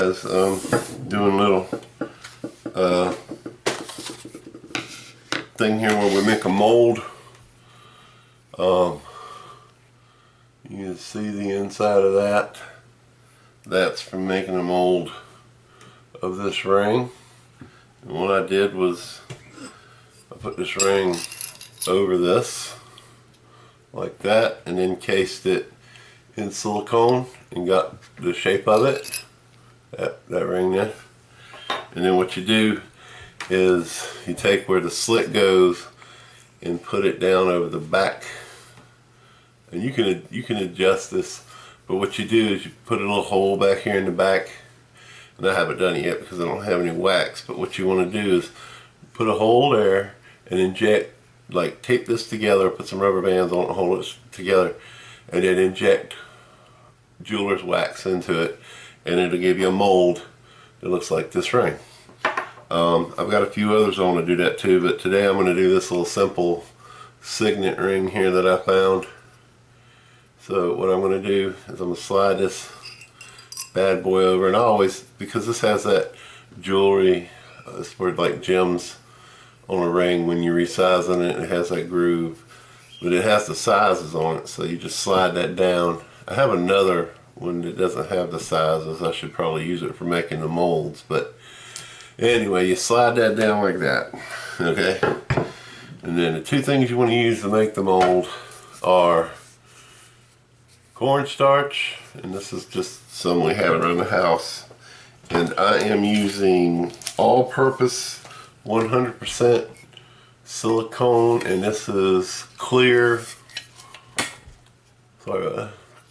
guys, doing a little thing here where we make a mold. You can see the inside of that. That's from making a mold of this ring. And what I did was I put this ring over this like that and encased it in silicone and got the shape of it, that ring there. And then what you do is you take where the slit goes and put it down over the back, and you can adjust this, but what you do is you put a little hole back here in the back, and I haven't done it yet because I don't have any wax, but what you want to do is put a hole there and inject, like tape this together, put some rubber bands on it, hold it together, and then inject jeweler's wax into it, and it'll give you a mold that looks like this ring. I've got a few others I want to do that too, but today I'm going to do this little simple signet ring here that I found. So what I'm going to do is I'm going to slide this bad boy over, and I always, because this has that jewelry, it's for like gems on a ring when you're resizing it, it has that groove, but it has the sizes on it, so you just slide that down. I have another one that doesn't have the sizes. I should probably use it for making the molds, but anyway, you slide that down like that, okay? And then the two things you want to use to make the mold are cornstarch, and this is just some we have around the house, and I am using all-purpose 100% silicone, and this is clear,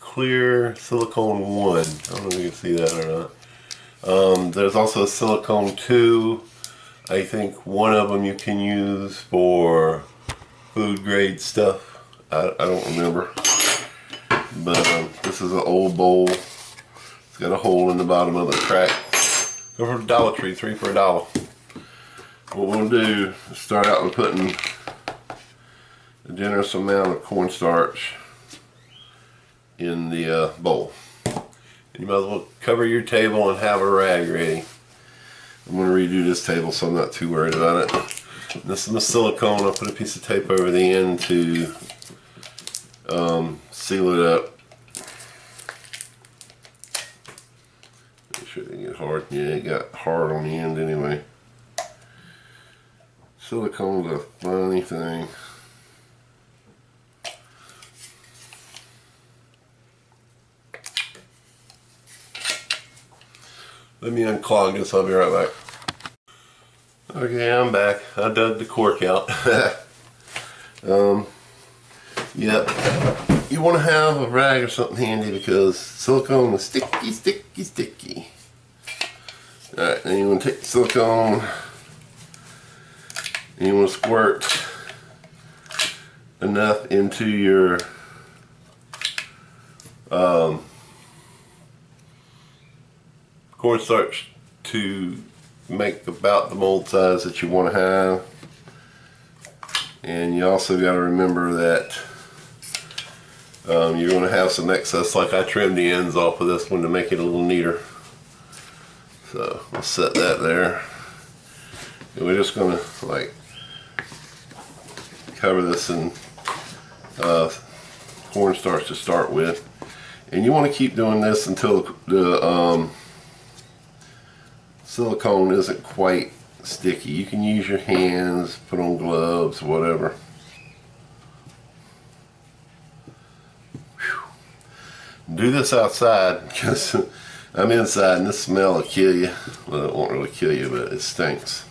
clear silicone 1. I don't know if you can see that or not. There's also a silicone 2. I think one of them you can use for food grade stuff. I don't remember. But this is an old bowl. It's got a hole in the bottom of the crack. Go for Dollar Tree, 3 for $1. What we'll do is start out with putting a generous amount of cornstarch in the bowl. And you might as well cover your table and have a rag ready. I'm going to redo this table, so I'm not too worried about it. And this is my silicone. I'll put a piece of tape over the end to seal it up. Make sure it didn't get hard. Yeah, it got hard on the end anyway. Silicone's a funny thing. Let me unclog this, I'll be right back. Okay, I'm back. I dug the cork out. Yep. You want to have a rag or something handy because silicone is sticky, sticky, sticky. Alright, then you want to take the silicone and you want to squirt enough into your cornstarch to make about the mold size that you want to have. And you also got to remember that you're going to have some excess, like I trimmed the ends off of this one to make it a little neater. So we'll set that there. And we're just going to like cover this in cornstarch to start with. And you want to keep doing this until the silicone isn't quite sticky. You can use your hands, put on gloves, whatever. Whew. Do this outside because I'm inside and this smell will kill you. Well, it won't really kill you, but it stinks.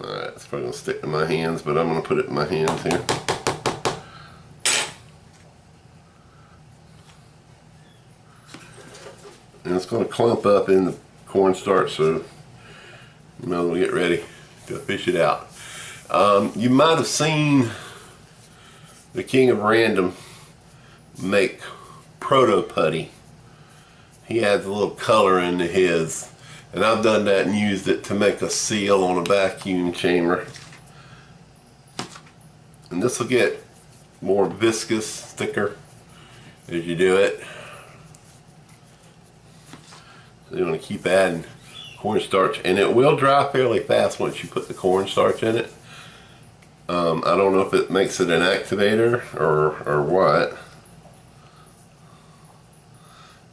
Alright, it's probably going to stick to my hands, but I'm going to put it in my hands here. And it's going to clump up in the cornstarch, so you might as well get ready to fish it out. You might have seen the King of Random make proto putty. He adds a little color into his, and I've done that and used it to make a seal on a vacuum chamber. And this will get more viscous, thicker as you do it. So you want to keep adding cornstarch, and it will dry fairly fast once you put the cornstarch in it. I don't know if it makes it an activator or what.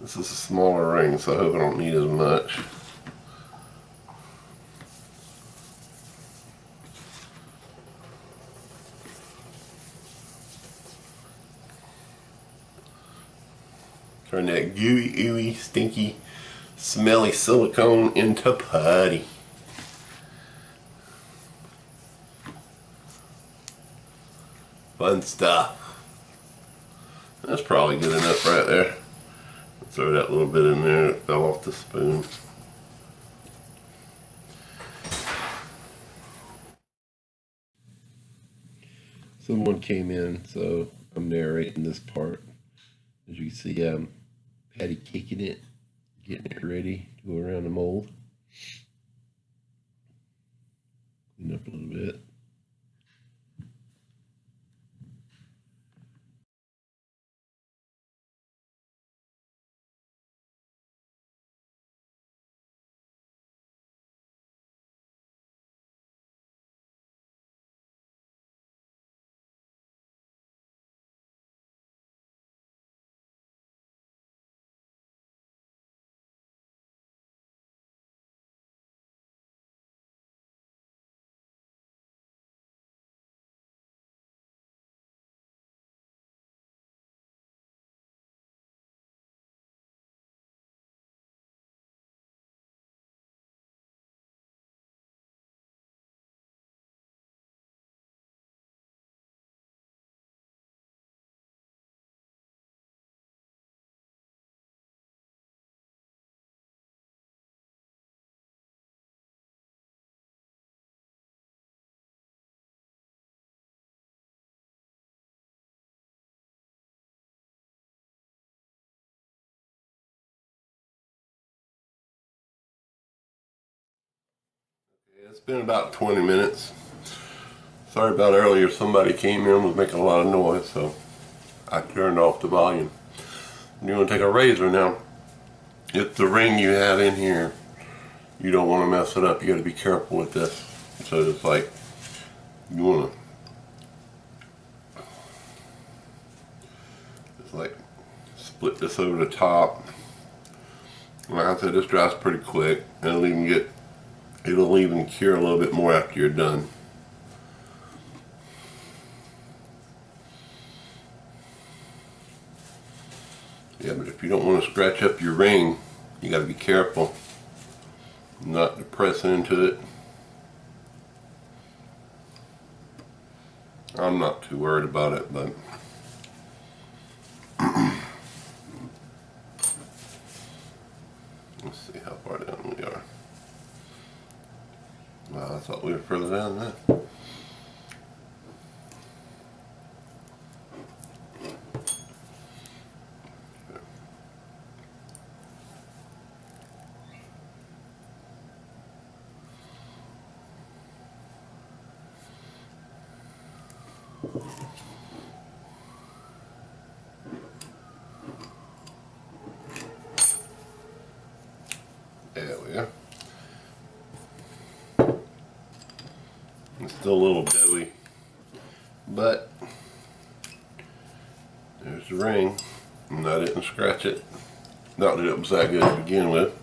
This is a smaller ring, so I hope I don't need as much. Turn that gooey, ooey, stinky, smelly silicone into putty. Fun stuff. That's probably good enough right there. Throw that little bit in there that fell off the spoon. Someone came in, so I'm narrating this part. As you can see, I'm patty caking it, getting it ready to go around the mold. Clean up a little bit. It's been about 20 minutes. Sorry about earlier, somebody came in and was making a lot of noise, so I turned off the volume. You're going to take a razor now. If the ring you have in here, you don't want to mess it up. You got to be careful with this. So it's like, you want to just like split this over the top. Like I said, this dries pretty quick, and it'll even cure a little bit more after you're done. Yeah, but if you don't want to scratch up your ring, you got to be careful not to press into it. I'm not too worried about it, but let's see how far down we are. Wow, I thought we were further down than that. There we go. It's still a little doughy, but there's the ring, and I didn't scratch it. Not that it was that good to begin with.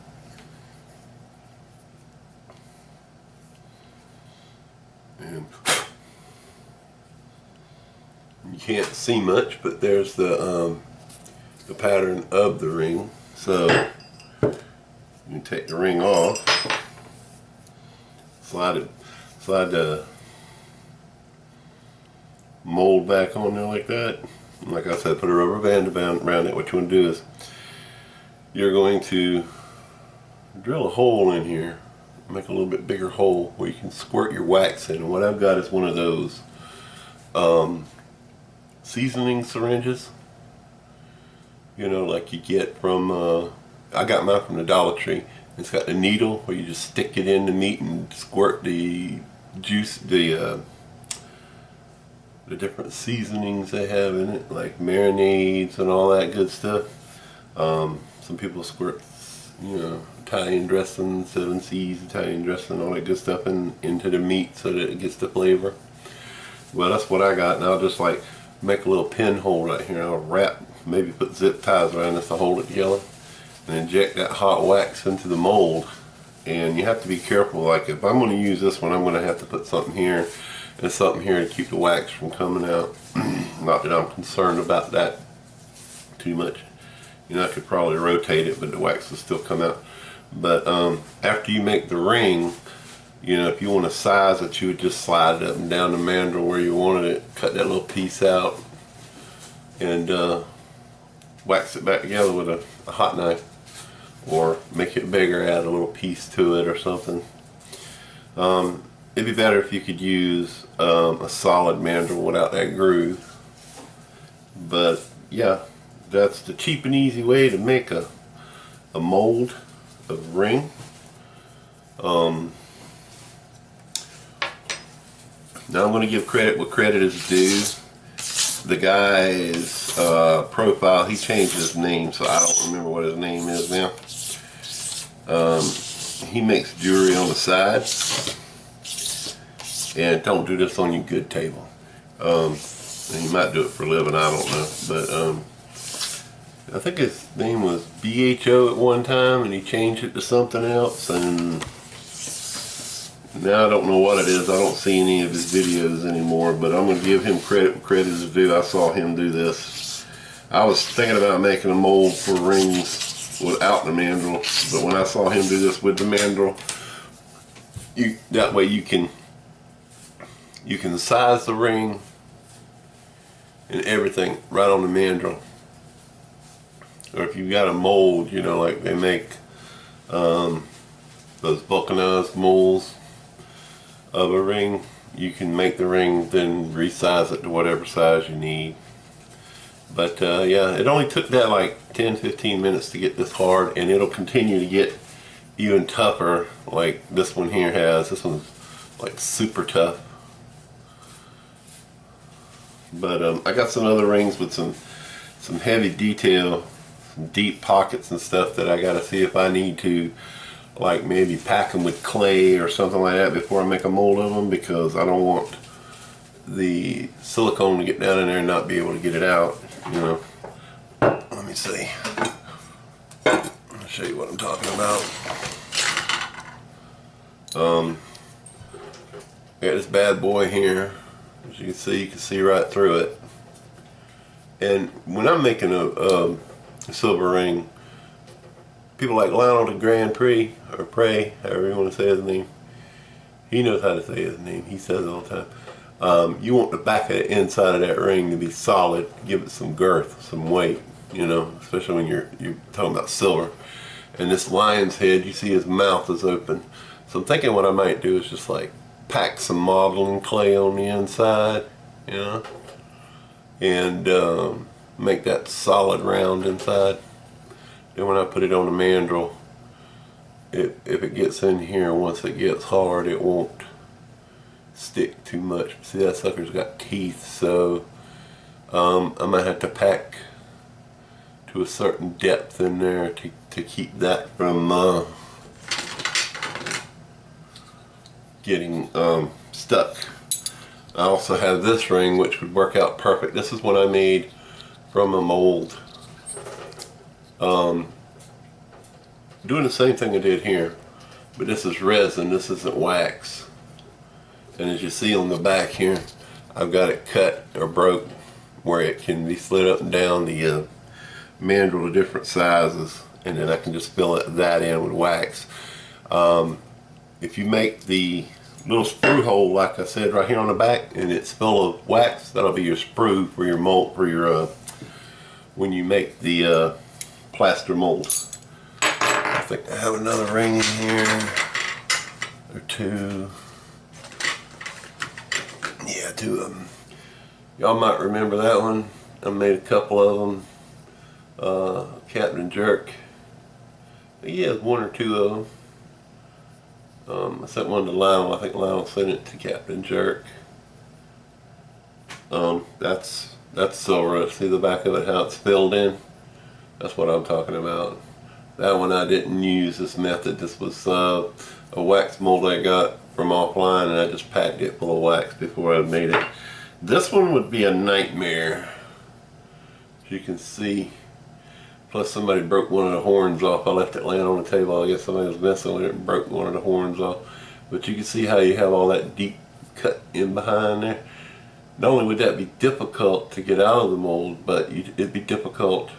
And you can't see much, but there's the pattern of the ring. So you take the ring off, slide the mold back on there like that. And like I said, put a rubber band around it. What you want to do is you're going to drill a hole in here, make a little bit bigger hole where you can squirt your wax in. And what I've got is one of those seasoning syringes, you know, like you get from I got mine from the Dollar Tree. It's got the needle where you just stick it in the meat and squirt the juice, the different seasonings they have in it, like marinades and all that good stuff. Some people squirt, you know, Italian dressing, 7C's Italian dressing, all that good stuff into the meat so that it gets the flavor. Well, that's what I got, and I'll just like make a little pinhole right here. I'll wrap, maybe put zip ties around this to hold it together, and inject that hot wax into the mold. And you have to be careful, like if I'm going to use this one, I'm going to have to put something here and something here to keep the wax from coming out. Not that I'm concerned about that too much. You know, I could probably rotate it, but the wax will still come out. But after you make the ring, you know, if you want to size it, you would just slide it up and down the mandrel where you wanted it, cut that little piece out, and wax it back together with a hot knife, or make it bigger, add a little piece to it or something. It'd be better if you could use a solid mandrel without that groove. But yeah, that's the cheap and easy way to make a mold of ring. Now I'm going to give credit what credit is due. The guy's profile, he changed his name, so I don't remember what his name is now. He makes jewelry on the side, and don't do this on your good table. And he might do it for a living, I don't know, but I think his name was BHO at one time, and he changed it to something else, and now I don't know what it is. I don't see any of his videos anymore, but I'm going to give him credit where credit is due. I saw him do this. I was thinking about making a mold for rings without the mandrel, but when I saw him do this with the mandrel, that way you can size the ring and everything right on the mandrel. Or if you've got a mold, you know, like they make those vulcanized molds of a ring, you can make the ring, then resize it to whatever size you need. But yeah, it only took that like 10-15 minutes to get this hard, and it'll continue to get even tougher like this one here has. This one's like super tough. But I got some other rings with some heavy detail, some deep pockets and stuff that I gotta see if I need to like maybe pack them with clay or something like that before I make a mold of them, because I don't want the silicone to get down in there and not be able to get it out, you know. Let me see. I'll show you what I'm talking about. Got this bad boy here. As you can see right through it. And when I'm making a silver ring, people like Lionel de Grand Prix, or Prey, however you want to say his name, he knows how to say his name, he says it all the time. You want the back of the inside of that ring to be solid, give it some girth, some weight, you know, especially when you're talking about silver. And this lion's head, you see his mouth is open. So I'm thinking what I might do is just like pack some modeling clay on the inside, you know, and make that solid round inside. Then when I put it on the mandrel, if it gets in here, once it gets hard, it won't stick too much. See, that sucker's got teeth, so I might have to pack to a certain depth in there to keep that from getting stuck. I also have this ring, which would work out perfect. This is what I made from a mold. Doing the same thing I did here, but this is resin, this isn't wax. And as you see on the back here, I've got it cut or broke where it can be slid up and down the mandrel to different sizes, and then I can just fill that in with wax. If you make the little sprue hole, like I said, right here on the back, and it's full of wax, that'll be your sprue for your mold, for your when you make the plaster molds. I think I have another ring in here, or two. Yeah, two of them. Y'all might remember that one. I made a couple of them. Captain Jerk. He has one or two of them. I sent one to Lionel. I think Lionel sent it to Captain Jerk. That's silver. See the back of it, how it's filled in? That's what I'm talking about. That one I didn't use this method. This was a wax mold I got from offline, and I just packed it full of wax before I made it. This one would be a nightmare, as you can see. Plus somebody broke one of the horns off. I left it laying on the table. I guess somebody was messing with it and broke one of the horns off. But you can see how you have all that deep cut in behind there. Not only would that be difficult to get out of the mold, but it'd be difficult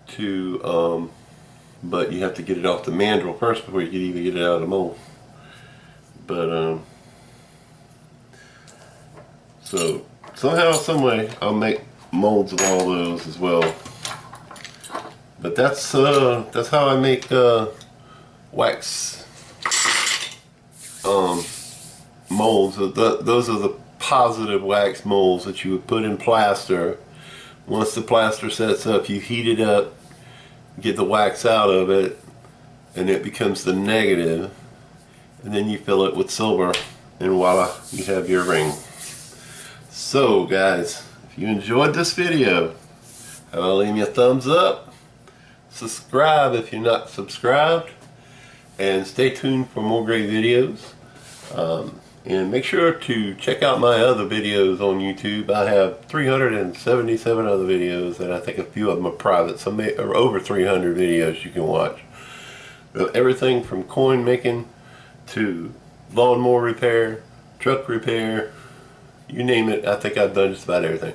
to, but you have to get it off the mandrel first before you can even get it out of the mold. But, so somehow, some way, I'll make molds of all those as well. But that's how I make wax molds. Those are the positive wax molds that you would put in plaster. Once the plaster sets up, you heat it up, get the wax out of it, and it becomes the negative, and then you fill it with silver, and voila, you have your ring. So guys, if you enjoyed this video, leave me a thumbs up. Subscribe if you're not subscribed, and stay tuned for more great videos. And make sure to check out my other videos on YouTube. I have 377 other videos, and I think a few of them are private, so over 300 videos you can watch. Everything from coin making to lawnmower repair, truck repair, you name it. I think I've done just about everything.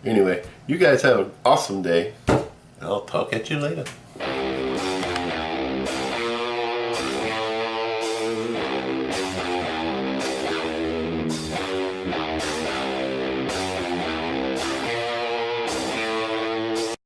Anyway, you guys have an awesome day. I'll talk at you later.